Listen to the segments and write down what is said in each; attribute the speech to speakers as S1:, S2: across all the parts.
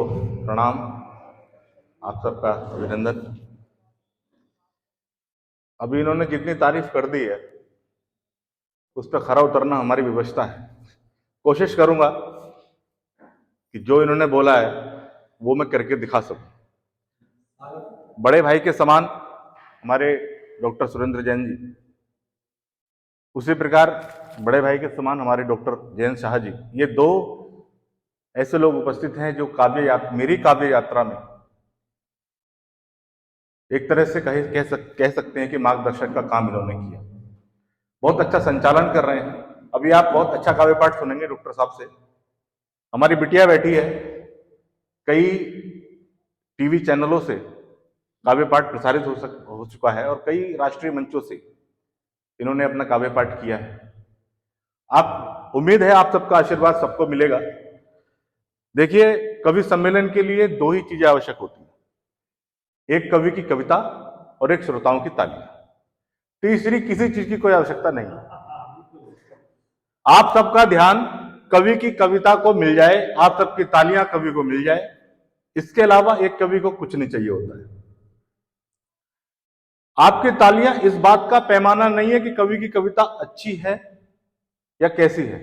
S1: प्रणाम, आप सबका अभिनंदन। अभी इन्होंने जितनी तारीफ कर दी है उस पर खरा उतरना हमारी व्यवस्था है। कोशिश करूंगा कि जो इन्होंने बोला है वो मैं करके दिखा सकूं। बड़े भाई के समान हमारे डॉक्टर सुरेंद्र जैन जी, उसी प्रकार बड़े भाई के समान हमारे डॉक्टर जयंत शाह जी, ये दो ऐसे लोग उपस्थित हैं जो मेरी काव्य यात्रा में एक तरह से कह सकते हैं कि मार्गदर्शक का काम इन्होंने किया। बहुत अच्छा संचालन कर रहे हैं। अभी आप बहुत अच्छा काव्य पाठ सुनेंगे डॉक्टर साहब से। हमारी बिटिया बैठी है, कई टीवी चैनलों से काव्य पाठ प्रसारित हो चुका है और कई राष्ट्रीय मंचों से इन्होंने अपना काव्य पाठ किया है। आप उम्मीद है आप सबका आशीर्वाद सबको मिलेगा। देखिए, कवि सम्मेलन के लिए दो ही चीजें आवश्यक होती हैं, एक कवि की कविता और एक श्रोताओं की तालियां। तीसरी किसी चीज की कोई आवश्यकता नहीं। आप सबका ध्यान कवि की कविता को मिल जाए, आप सबकी तालियां कवि को मिल जाए, इसके अलावा एक कवि को कुछ नहीं चाहिए होता है। आपकी तालियां इस बात का पैमाना नहीं है कि कवि की कविता अच्छी है या कैसी है।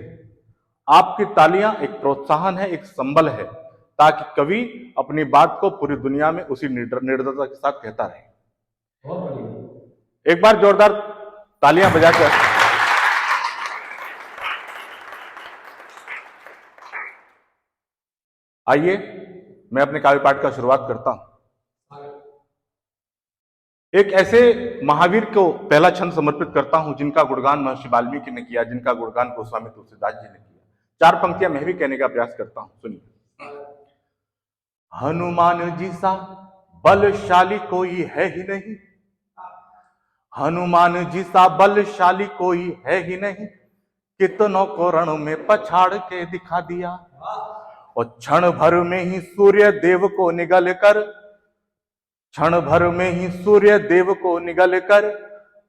S1: आपकी तालियां एक प्रोत्साहन है, एक संबल है, ताकि कवि अपनी बात को पूरी दुनिया में उसी निर्दयता के साथ कहता रहे। एक बार जोरदार तालियां बजाकर आइए मैं अपने काव्य पाठ का शुरुआत करता हूं। एक ऐसे महावीर को पहला छंद समर्पित करता हूं जिनका गुणगान महर्षि वाल्मीकि ने किया, जिनका गुणगान गोस्वामी तुलसीदास जी ने किया। चार पंक्तियां मैं भी कहने का प्रयास करता हूं, सुनिए। हनुमान जी सा बलशाली कोई है ही नहीं, हनुमान जी सा बलशाली कोई है ही नहीं, कितनों को रण में पछाड़ के दिखा दिया, और क्षण भर में ही सूर्य देव को निगल कर, क्षण भर में ही सूर्य देव को निगल कर,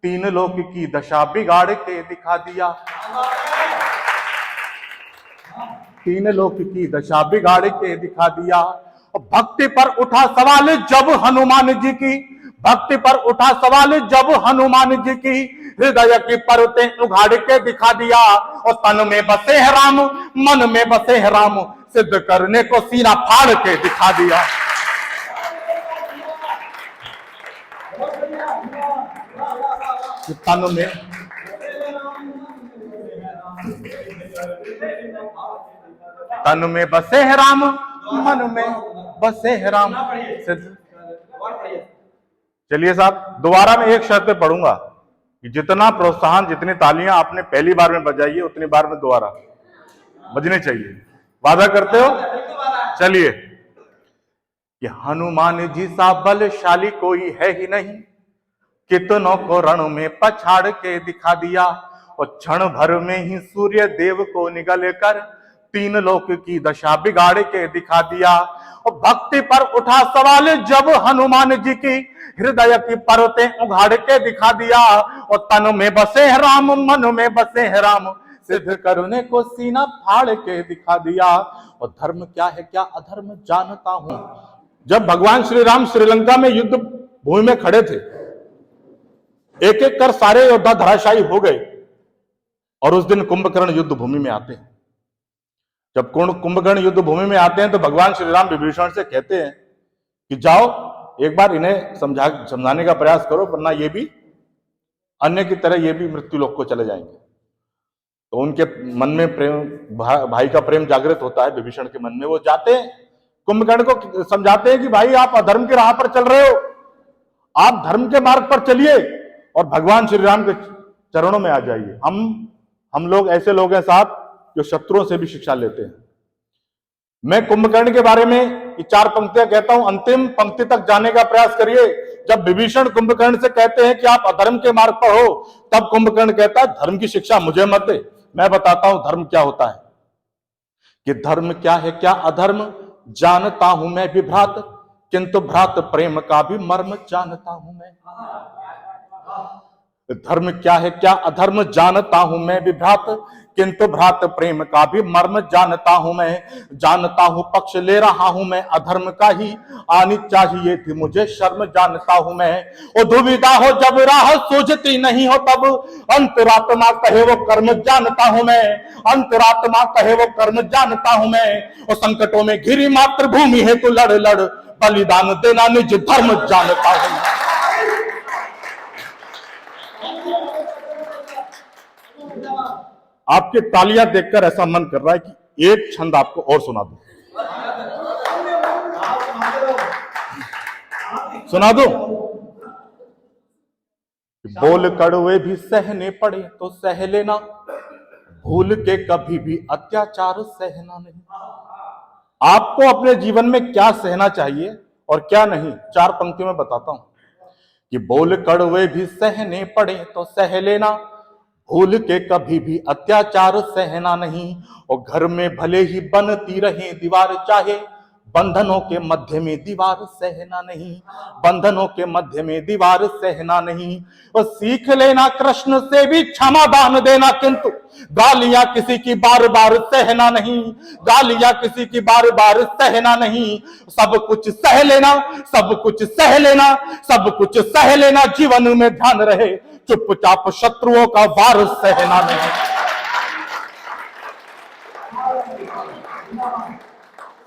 S1: तीन लोक की दशा बिगाड़ के दिखा दिया, तीन लोक की दशा बिगाड़ के दिखा दिया। और भक्ति पर उठा सवाल जब हनुमान जी की, भक्ति पर उठा सवाल जब हनुमान जी की, हृदय की परतें उघाड़ के दिखा दिया, और तन में बसे है राम, मन में बसे है राम, सिद्ध करने को सीना फाड़ के दिखा दिया। तन में तन में बसे है राम, मन में बसे है राम। चलिए साहब, दोबारा मैं एक शर्त पे पढ़ूंगा कि जितना प्रोत्साहन, जितनी तालियां आपने पहली बार में बजाई है उतनी बार में दोबारा बजने चाहिए। वादा करते हो? चलिए। कि हनुमान जी सा बलशाली कोई है ही नहीं, कितनों को रण में पछाड़ के दिखा दिया, और क्षण भर में ही सूर्य देव को निगल कर, तीन लोक की दशा बिगाड़ के दिखा दिया। और भक्ति पर उठा सवाल जब हनुमान जी की, हृदय की परतें उघाड़ के दिखा दिया, और तन में बसे है राम, मन में बसे है राम, सिद्ध करने को सीना फाड़ के दिखा दिया। और धर्म क्या है क्या अधर्म जानता हूं। जब भगवान श्री राम श्रीलंका में युद्ध भूमि में खड़े थे, एक एक कर सारे योद्धा धराशायी हो गए, और उस दिन कुंभकर्ण युद्ध भूमि में आते हैं। जब कुंभकर्ण युद्ध भूमि में आते हैं तो भगवान श्री राम विभीषण से कहते हैं कि जाओ एक बार इन्हें समझाने का प्रयास करो, वरना ये भी अन्य की तरह ये भी मृत्यु लोक को चले जाएंगे। तो उनके मन में प्रेम, भाई का प्रेम जागृत होता है विभीषण के मन में। वो जाते हैं, कुंभकर्ण को समझाते हैं कि भाई आप अधर्म के राह पर चल रहे हो, आप धर्म के मार्ग पर चलिए और भगवान श्री राम के चरणों में आ जाइए। हम लोग ऐसे लोग हैं साहब जो शत्रुओं से भी शिक्षा लेते हैं। मैं कुंभकर्ण के बारे में ये चार पंक्तियां कहता हूं, अंतिम पंक्ति तक जाने का प्रयास करिए। जब विभीषण कुंभकर्ण से कहते हैं कि आप अधर्म के मार्ग पर हो, तब कुंभकर्ण कहता है धर्म की शिक्षा मुझे मत दे, मैं बताता हूं धर्म क्या होता है। कि धर्म क्या है क्या अधर्म जानता हूं मैं विभ्रात, किंतु भ्रात प्रेम का भी मर्म जानता हूं मैं। धर्म क्या है क्या अधर्म जानता हूं मैं विभ्रात, किंतु भ्रात प्रेम का भी मर्म जानता हूं मैं, जानता हूं पक्ष ले रहा हूं मैं अधर्म का ही, आनी चाहिए थी मुझे शर्म जानता हूं मैं। वो दुविधा हो जब राह सूझती नहीं हो तब, अंतरात्मा कहे वो कर्म जानता हूं मैं, अंतरात्मा कहे वो कर्म जानता हूं मैं। और संकटों में घिरी मातृभूमि है तू लड़ लड़, बलिदान देना निज धर्म जानता हूं मैं। आपकी तालियां देखकर ऐसा मन कर रहा है कि एक छंद आपको और सुना दूं। सुना दूं? बोल कड़वे भी सहने पड़े तो सह लेना, भूल के कभी भी अत्याचार सहना नहीं। आपको अपने जीवन में क्या सहना चाहिए और क्या नहीं, चार पंक्तियों में बताता हूं कि बोल कड़वे भी सहने पड़े तो सह लेना, भूल के कभी भी अत्याचार सहना नहीं। और घर में भले ही बनती रहे दीवार, चाहे बंधनों के मध्य में दीवार सहना नहीं, बंधनों के मध्य में दीवार सहना नहीं। और सीख लेना कृष्ण से भी क्षमा दान देना, किंतु गालियां किसी की बार बार सहना नहीं, गालियां किसी की बार बार सहना नहीं। सब कुछ सह लेना, सब कुछ सह लेना, सब कुछ सह लेना, जीवन में ध्यान रहे चुपचाप शत्रुओं का वार सहना नहीं।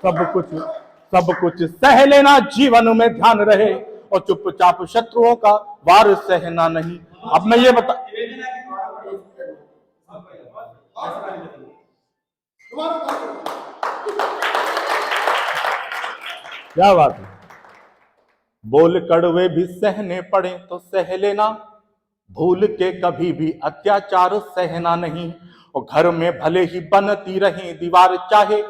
S1: सब कुछ सह लेना, जीवन में ध्यान रहे और चुपचाप शत्रुओं का वार सहना नहीं। अब मैं ये बता, क्या बात है। बोल कड़वे भी सहने पड़े तो सह लेना, भूल के कभी भी अत्याचार सहना नहीं। और घर में भले ही बनती रहे दीवार, चाहे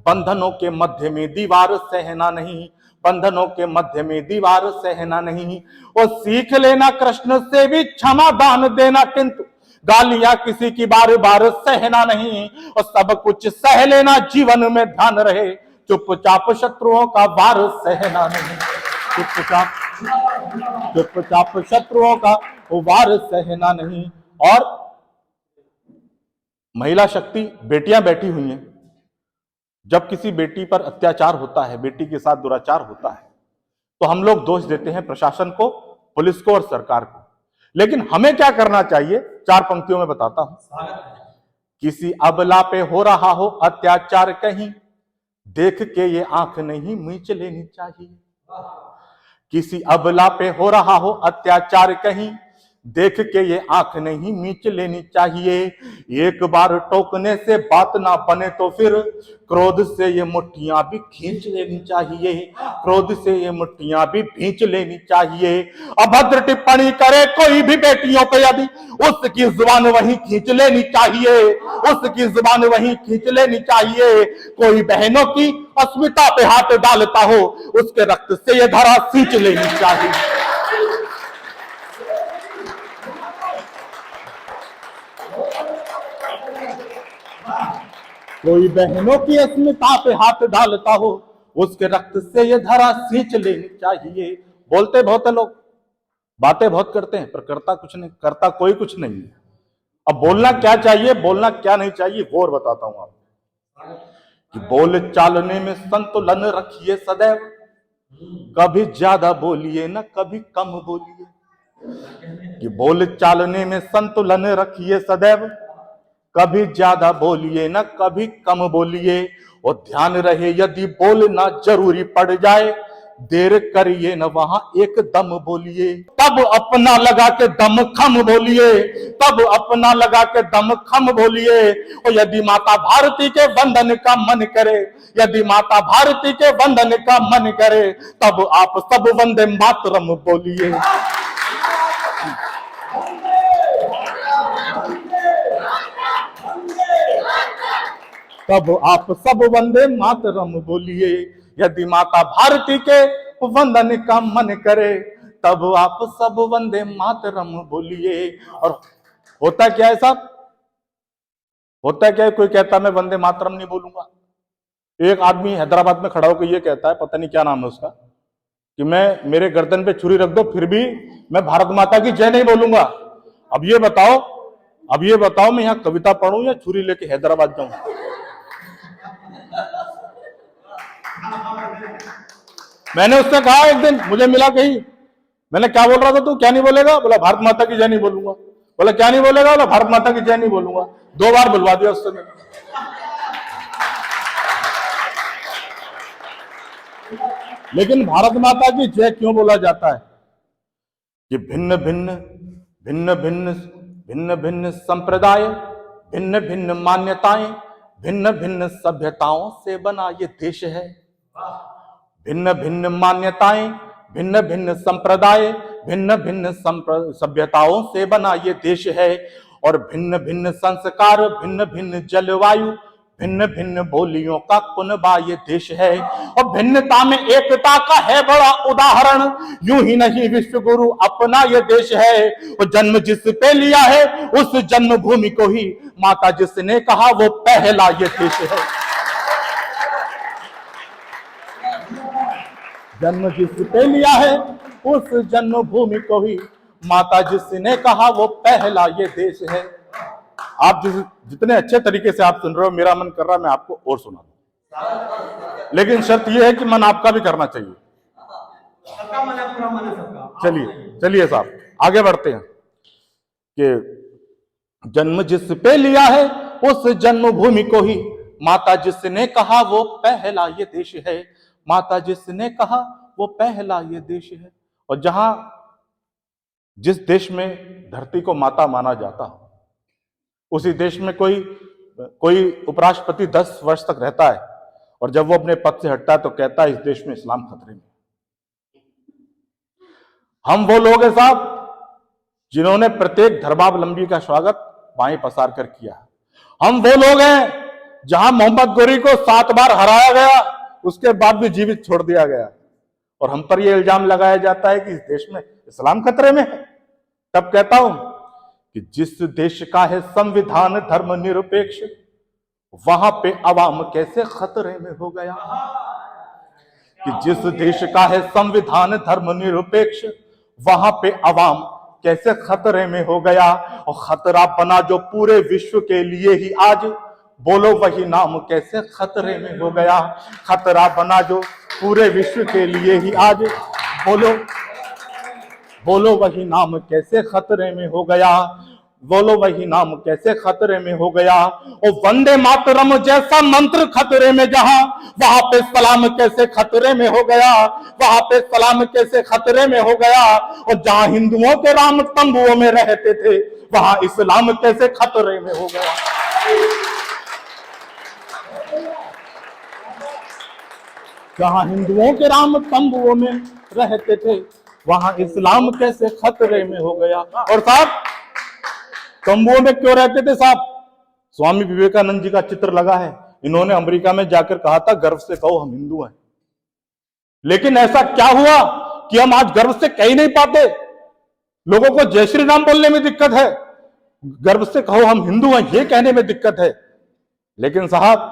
S1: बंधनों के मध्य में दीवार सहना नहीं, बंधनों के मध्य में दीवार सहना नहीं। और सीख लेना कृष्ण से भी क्षमा दान देना, किंतु गालियां किसी की बार बार सहना नहीं। और सब कुछ सह लेना, जीवन में ध्यान रहे चुपचाप शत्रुओं का वार सहना नहीं, चुपचाप शत्रुओं का वार सहना नहीं। और महिला शक्ति बेटियां बैठी हुई हैं, जब किसी बेटी पर अत्याचार होता है, बेटी के साथ दुराचार होता है, तो हम लोग दोष देते हैं प्रशासन को, पुलिस को और सरकार को। लेकिन हमें क्या करना चाहिए, चार पंक्तियों में बताता हूं। किसी अबला पे हो रहा हो अत्याचार कहीं, देख के ये आंख नहीं मींच लेनी चाहिए। किसी अबला पे हो रहा हो अत्याचार कहीं, देख के ये आंख नहीं मींच लेनी चाहिए। एक बार टोकने से बात ना बने तो फिर क्रोध से ये मुट्ठियां भी खींच लेनी चाहिए, क्रोध से ये मुट्ठियां भी खींच लेनी चाहिए। अभद्र टिप्पणी करे कोई भी बेटियों पे यदि, उसकी जुबान वहीं खींच लेनी चाहिए, उसकी जुबान वहीं खींच लेनी चाहिए। कोई बहनों की अस्मिता पे हाथ डालता हो, उसके रक्त से ये धरा सींच लेनी चाहिए। कोई बहनों की अस्मिता पे हाथ डालता हो, उसके रक्त से ये धरा सींच लेनी चाहिए। बोलते बहुत है लोग, बातें बहुत करते हैं, पर करता कुछ नहीं, करता कोई कुछ नहीं है। अब बोलना क्या चाहिए, बोलना क्या नहीं चाहिए, वो और बताता हूं आपको कि बोल चालने में संतुलन रखिए सदैव, कभी ज्यादा बोलिए ना कभी कम बोलिए। कि बोल चालने में संतुलन रखिए सदैव, कभी ज्यादा बोलिए ना कभी कम बोलिए। और ध्यान रहे यदि बोलना जरूरी पड़ जाए, देर करिए न वहां एकदम बोलिए। तब अपना लगा के दम खम बोलिए, तब अपना लगा के दम खम बोलिए। और यदि माता भारती के वंदन का मन करे, यदि माता भारती के वंदन का मन करे, तब आप सब वंदे मातरम बोलिए। तब आप सब वंदे मातरम बोलिए। यदि माता भारती के वंदन का मन करे, तब आप सब वंदे मातरम बोलिए। और होता क्या है साहब, होता क्या है, कोई कहता मैं वंदे मातरम नहीं बोलूंगा। एक आदमी हैदराबाद में खड़ा होकर ये कहता है, पता नहीं क्या नाम है उसका, कि मैं मेरे गर्दन पे छुरी रख दो फिर भी मैं भारत माता की जय नहीं बोलूंगा। अब ये बताओ अब ये बताओ, मैं यहाँ कविता पढ़ूं या छुरी लेके हैदराबाद जाऊं? मैंने उससे कहा एक दिन, मुझे मिला कहीं, मैंने क्या बोल रहा था, तू क्या नहीं बोलेगा? बोला भारत माता की जय नहीं बोलूंगा। बोला क्या नहीं बोलेगा? बोला भारत माता की जय नहीं बोलूंगा। 2 बार बुलवा दिया उससे मैंने। लेकिन भारत माता की जय क्यों बोला जाता है? कि भिन्न भिन्न भिन्न भिन्न भिन्न भिन्न संप्रदाय, भिन्न भिन्न मान्यताएं, भिन्न भिन्न सभ्यताओं से बना ये देश है। भिन्न भिन्न मान्यताएं, भिन्न भिन्न संप्रदाय, भिन्न भिन्न सभ्यताओं से बना ये देश है। और भिन्न भिन्न संस्कार, भिन्न भिन्न जलवायु, भिन्न भिन्न बोलियों का कुनबा ये देश है। और भिन्नता में एकता का है बड़ा उदाहरण, यूं ही नहीं विश्व गुरु अपना ये देश है। और जन्म जिस पे लिया है उस जन्मभूमि को ही माता जिसने कहा वो पहला ये देश है। जन्म जिस पे लिया है उस जन्मभूमि को ही माता जिसने कहा वो पहला ये देश है। आप जितने अच्छे तरीके से आप सुन रहे हो, मेरा मन कर रहा है मैं आपको और सुना दूं, लेकिन शर्त यह है कि मन आपका भी करना चाहिए। चलिए साहब आगे बढ़ते हैं कि जन्म जिस पे लिया है उस जन्मभूमि को ही माता जिसने कहा वो पहला ये देश है। माता जिसने कहा वो पहला ये देश है। और जहां जिस देश में धरती को माता माना जाता हो, उसी देश में कोई उपराष्ट्रपति 10 वर्ष तक रहता है, और जब वो अपने पद से हटता है तो कहता है इस देश में इस्लाम खतरे में। हम वो लोग हैं साहब जिन्होंने प्रत्येक धर्मावलंबी का स्वागत बाएं पसार कर किया। हम वो लोग हैं जहां मोहम्मद गोरी को 7 बार हराया गया, उसके बाद भी जीवित छोड़ दिया गया, और हम पर यह इल्जाम लगाया जाता है कि इस देश में इस्लाम खतरे में है। तब कहता हूं कि जिस देश का है संविधान धर्मनिरपेक्ष, वहां पे अवाम कैसे खतरे में हो गया। कि जिस देश का है संविधान धर्मनिरपेक्ष, वहां पे अवाम कैसे खतरे में हो गया। और खतरा बना जो पूरे विश्व के लिए ही आज, बोलो वही नाम कैसे खतरे में हो गया। खतरा बना जो पूरे विश्व के लिए ही आज, बोलो वही नाम कैसे खतरे में हो गया। बोलो वही नाम कैसे खतरे में हो गया। और वंदे मातरम जैसा मंत्र खतरे में जहां, वहां पे सलाम कैसे खतरे में हो गया। वहां पे सलाम कैसे खतरे में हो गया। और जहां हिंदुओं के राम तंबुओं में रहते थे, वहां इस्लाम कैसे खतरे में हो गया। जहां हिंदुओं के राम तंबुओं में रहते थे, वहां इस्लाम कैसे खतरे में हो गया। और साहब तंबुओं में क्यों रहते थे साहब? स्वामी विवेकानंद जी का चित्र लगा है। इन्होंने अमेरिका में जाकर कहा था गर्व से कहो हम हिंदू हैं। लेकिन ऐसा क्या हुआ कि हम आज गर्व से कह ही नहीं पाते। लोगों को जय श्री राम बोलने में दिक्कत है, गर्व से कहो हम हिंदू हैं ये कहने में दिक्कत है। लेकिन साहब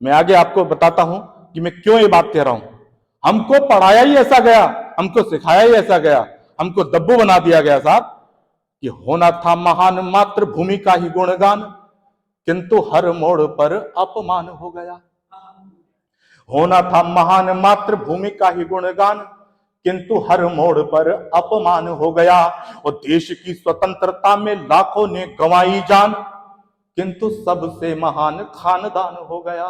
S1: मैं आगे आपको बताता हूं कि मैं क्यों ये बात कह रहा हूं। हमको पढ़ाया ही ऐसा गया, हमको सिखाया ही ऐसा गया, हमको दब्बू बना दिया गया साहब कि होना था महान मातृभूमि का ही गुणगान, किंतु हर मोड़ पर अपमान हो गया। होना था महान मातृभूमि का ही गुणगान, किंतु हर मोड़ पर अपमान हो गया। और देश की स्वतंत्रता में लाखों ने गंवाई जान, किंतु सबसे महान खानदान हो गया।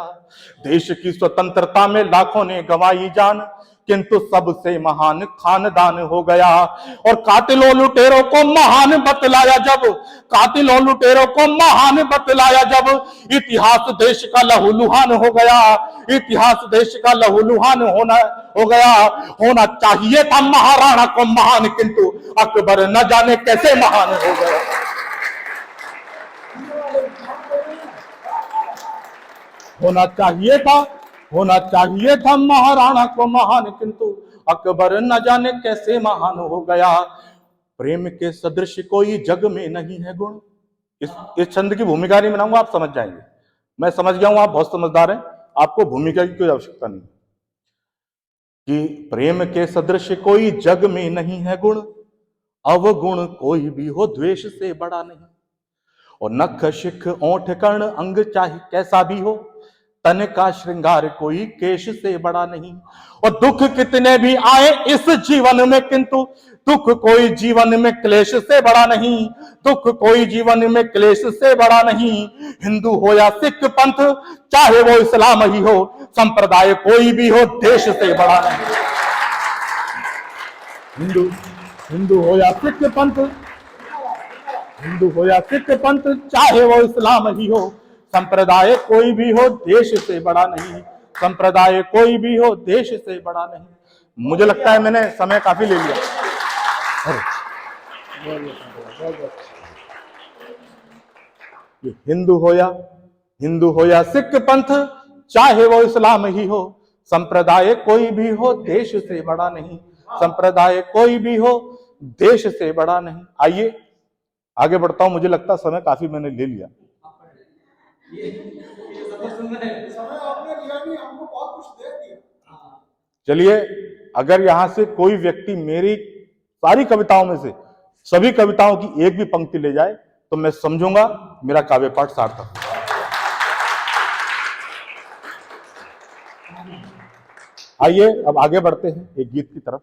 S1: देश की स्वतंत्रता में लाखों ने गंवाई जान, किंतु सबसे महान खानदान हो गया। और कातिलों लुटेरों को महान बतलाया जब, कातिलों लुटेरों को महान बतलाया जब, इतिहास देश का लहूलुहान हो गया। इतिहास देश का लहूलुहान हो गया। होना चाहिए था महाराणा को महान, किंतु अकबर न जाने कैसे महान हो गया। होना चाहिए था महाराणा को महान, किंतु अकबर न जाने कैसे महान हो गया। प्रेम के सदृश कोई जग में नहीं है गुण। इस छंद की भूमिका नहीं बनाऊंगा, आप समझ जाएंगे। मैं समझ गया हूं, आप बहुत समझदार हैं, आपको भूमिका की कोई आवश्यकता नहीं। कि प्रेम के सदृश कोई जग में नहीं है गुण, अवगुण कोई भी हो द्वेष से बड़ा नहीं। और नख शिख ओंठ कर्ण अंग चाहे कैसा भी हो, तन का श्रृंगार कोई केश से बड़ा नहीं। और दुख कितने भी आए इस जीवन में, किंतु दुख कोई जीवन में क्लेश से बड़ा नहीं। दुख कोई जीवन में क्लेश से बड़ा नहीं। हिंदू हो या सिख पंथ, चाहे वो इस्लाम ही हो, संप्रदाय कोई भी हो, देश से बड़ा नहीं। हिंदू हो या सिख पंथ, हिंदू हो या सिख पंथ, चाहे वो इस्लाम ही हो, संप्रदाय कोई भी हो, देश से बड़ा नहीं। संप्रदाय कोई भी हो, देश से बड़ा नहीं। मुझे लगता है मैंने समय काफी ले लिया। ये हिंदू हो या सिख पंथ, चाहे वो इस्लाम ही हो, संप्रदाय कोई भी हो, देश से बड़ा नहीं। संप्रदाय कोई भी हो, देश से बड़ा नहीं। आइए आगे बढ़ता हूं, मुझे लगता है समय काफी मैंने ले लिया। चलिए, अगर यहां से कोई व्यक्ति मेरी सारी कविताओं में से सभी कविताओं की एक भी पंक्ति ले जाए तो मैं समझूंगा मेरा काव्य पाठ सार्थक। आइए अब आगे बढ़ते हैं एक गीत की तरफ।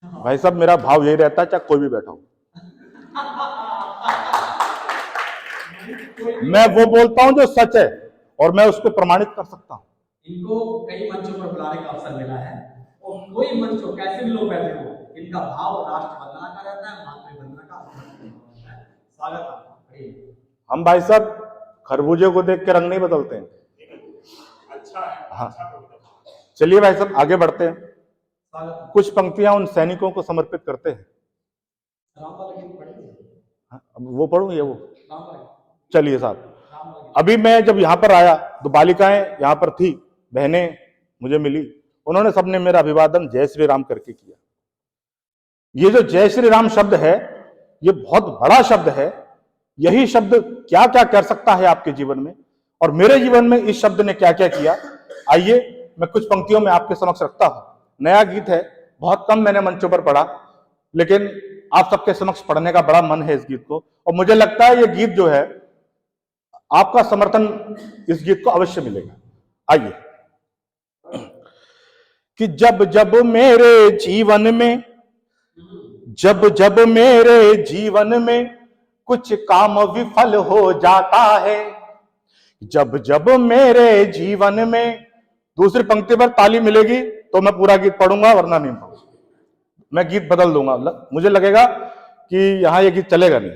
S1: भाई साहब, मेरा भाव यही रहता है चाहे कोई भी बैठा हो। मैं वो बोलता हूं जो सच है और मैं उसको प्रमाणित कर सकता हूं।
S2: इनको कई मंचों पर बुलाने का अवसर मिला है और कोई मंच हो, कैसे भी लोग बैठे हो, इनका भाव राष्ट्र वंदना का रहता है, मातृ वंदना का। स्वागत आपका।
S1: हम भाई साहब खरबूजे को देख के रंग नहीं बदलते हैं।
S3: अच्छा है।
S1: हाँ, चलिए भाई साहब आगे बढ़ते हैं। कुछ पंक्तियां उन सैनिकों को समर्पित करते हैं। वो पढ़ूं या वो? चलिए साहब, अभी मैं जब यहाँ पर आया तो बालिकाएं यहाँ पर थी, बहनें मुझे मिली, उन्होंने सबने मेरा अभिवादन जय श्री राम करके किया। ये जो जय श्री राम शब्द है, ये बहुत बड़ा शब्द है। यही शब्द क्या क्या कर सकता है आपके जीवन में, और मेरे जीवन में इस शब्द ने क्या क्या किया, आइए मैं कुछ पंक्तियों में आपके समक्ष रखता हूं। नया गीत है, बहुत कम मैंने मंचों पर पढ़ा, लेकिन आप सबके समक्ष पढ़ने का बड़ा मन है इस गीत को, और मुझे लगता है ये गीत जो है आपका समर्थन इस गीत को अवश्य मिलेगा। आइए। कि जब जब मेरे जीवन में, जब जब मेरे जीवन में कुछ काम विफल हो जाता है, जब जब मेरे जीवन में, दूसरी पंक्ति पर ताली मिलेगी तो मैं पूरा गीत पढ़ूंगा, वरना नहीं पढ़ूंगा। मैं गीत बदल दूंगा, मुझे लगेगा कि यहां ये गीत चलेगा नहीं।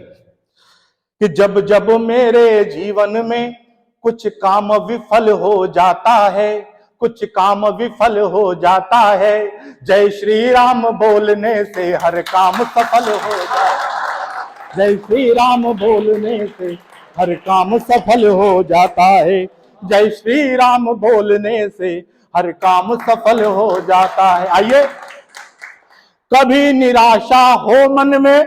S1: कि जब जब मेरे जीवन में कुछ काम विफल हो जाता है, कुछ काम विफल हो जाता है, जय श्री राम बोलने से हर काम सफल हो जाता है। जय श्री राम बोलने से हर काम सफल हो जाता है। जय श्री राम बोलने से हर काम सफल हो जाता है। आइए। कभी निराशा हो मन में,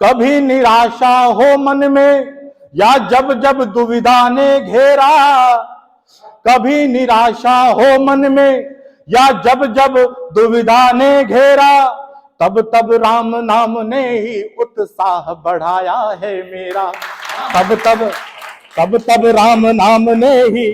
S1: कभी निराशा हो मन में, या जब जब दुविधा ने घेरा, कभी निराशा हो मन में, या जब जब दुविधा ने घेरा, तब तब राम नाम ने ही उत्साह बढ़ाया है मेरा। तब तब राम नाम ने ही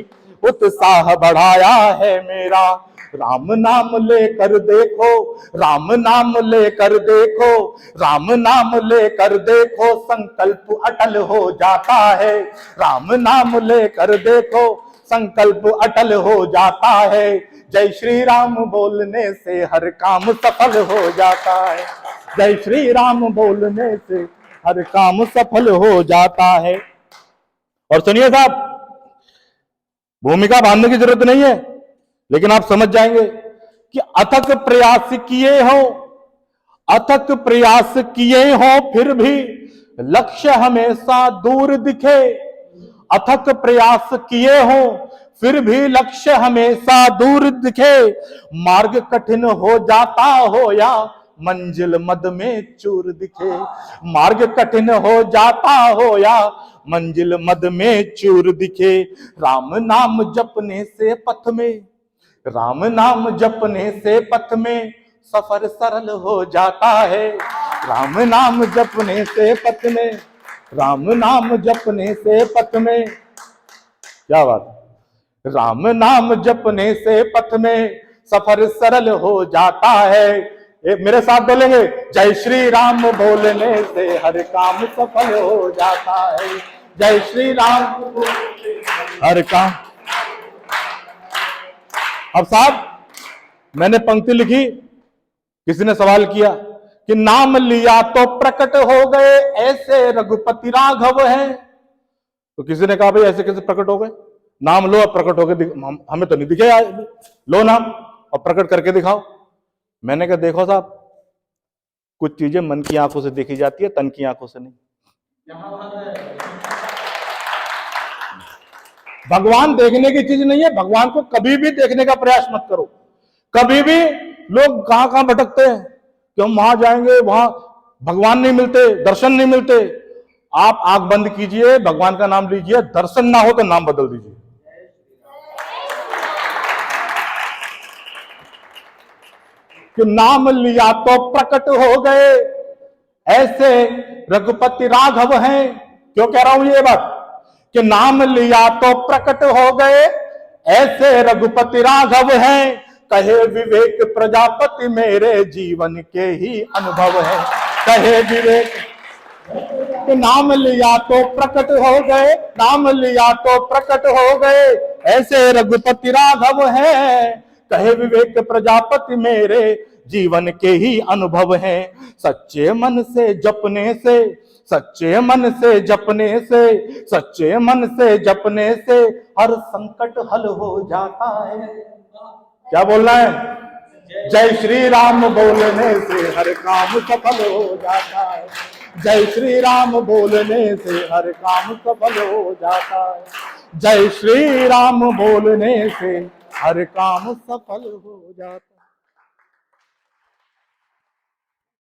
S1: उत्साह बढ़ाया है मेरा। राम नाम लेकर देखो, राम नाम लेकर देखो, राम नाम लेकर देखो, संकल्प अटल हो जाता है। राम नाम लेकर देखो, संकल्प अटल हो जाता है। जय श्री राम बोलने से हर काम सफल हो जाता है। जय श्री राम बोलने से हर काम सफल हो जाता है। और सुनिए साहब, भूमिका बांधने की जरूरत नहीं है, लेकिन आप समझ जाएंगे कि अथक प्रयास किए हो, अथक प्रयास किए हो, फिर भी लक्ष्य हमेशा दूर दिखे। अथक प्रयास किए हो, फिर भी लक्ष्य हमेशा दूर दिखे। मार्ग कठिन हो जाता हो या मंजिल मद में चूर दिखे। मार्ग कठिन हो जाता हो या मंजिल मद में चूर दिखे। राम नाम जपने से पथ में, राम नाम जपने से पथ में सफर सरल हो जाता है। राम नाम जपने से पथ में, राम नाम जपने से पथ में, क्या बात, राम नाम जपने से पथ में सफर सरल हो जाता है। मेरे साथ बोलेंगे, जय श्री राम बोलने से हर काम सफल हो जाता है। जय श्री राम हर काम। अब साहब मैंने पंक्ति लिखी, किसी ने सवाल किया कि नाम लिया तो प्रकट हो गए ऐसे रघुपति राघव है। तो किसी ने कहा भाई ऐसे कैसे प्रकट हो गए, नाम लो और प्रकट हो गए, हमें तो नहीं दिखे, लो नाम और प्रकट करके दिखाओ। मैंने कहा देखो साहब, कुछ चीजें मन की आंखों से देखी जाती है, तन की आंखों से नहीं। भगवान देखने की चीज नहीं है, भगवान को कभी भी देखने का प्रयास मत करो। कभी भी लोग कहां भटकते हैं कि हम वहां जाएंगे, वहां भगवान नहीं मिलते, दर्शन नहीं मिलते। आप आंख बंद कीजिए, भगवान का नाम लीजिए, दर्शन ना हो तो नाम बदल दीजिए। कि नाम लिया तो प्रकट हो गए ऐसे रघुपति राघव हैं। क्यों कह रहा हूं ये बात, कि नाम लिया तो प्रकट हो गए ऐसे रघुपति राघव हैं। कहे विवेक प्रजापति मेरे जीवन के ही अनुभव है। कहे विवेक, कि नाम लिया तो प्रकट हो गए, नाम लिया तो प्रकट हो गए ऐसे रघुपति राघव हैं। कहे विवेक प्रजापति मेरे जीवन के ही अनुभव हैं। सच्चे मन से जपने से, सच्चे मन से जपने से, सच्चे मन से जपने से हर संकट हल हो जाता है। क्या बोलना है, जय श्री राम बोलने से हर काम सफल हो जाता है। जय श्री राम बोलने से हर काम सफल हो जाता है। जय श्री राम बोलने से हर काम सफल हो जाता है।